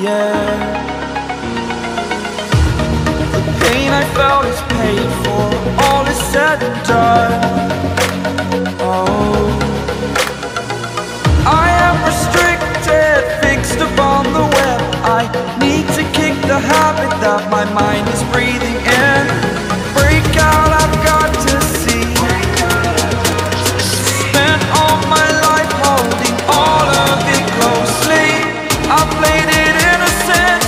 yeah. The pain I felt is paid for, all is said and done. Oh, I am restricted, fixed upon the web. I need to kick the habit that my mind is breathing in. Break out, I've got to see. Spent all my life holding all of it closely. I played it innocent,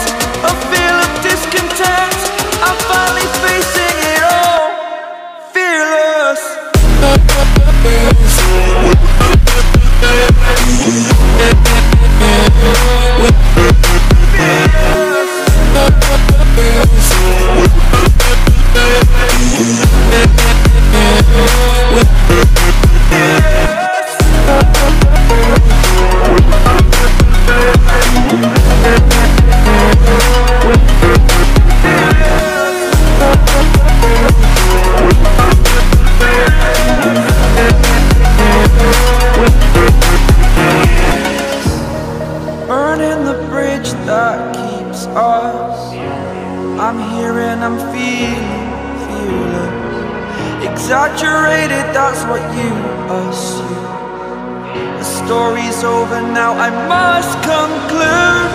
a feel of discontent. I'm finally facing it all, fearless. Burning the bridge that keeps us. I'm here and I'm feeling fearless. Exaggerated, that's what you assume. The story's over now, I must conclude.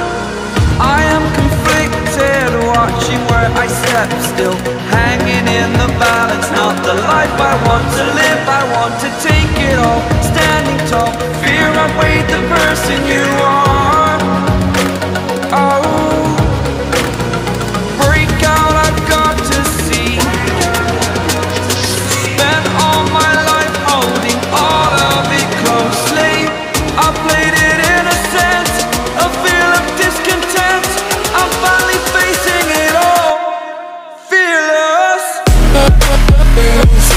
I am conflicted, watching where I step still, hanging in the balance. Not the life I want to live, I want to take it all. Standing tall, fear I've weighed the person you are. Oh, break out, I've got to see. Spent all my life holding all of it closely. I played it innocent, a feel of discontent. I'm finally facing it all, fearless. Fearless.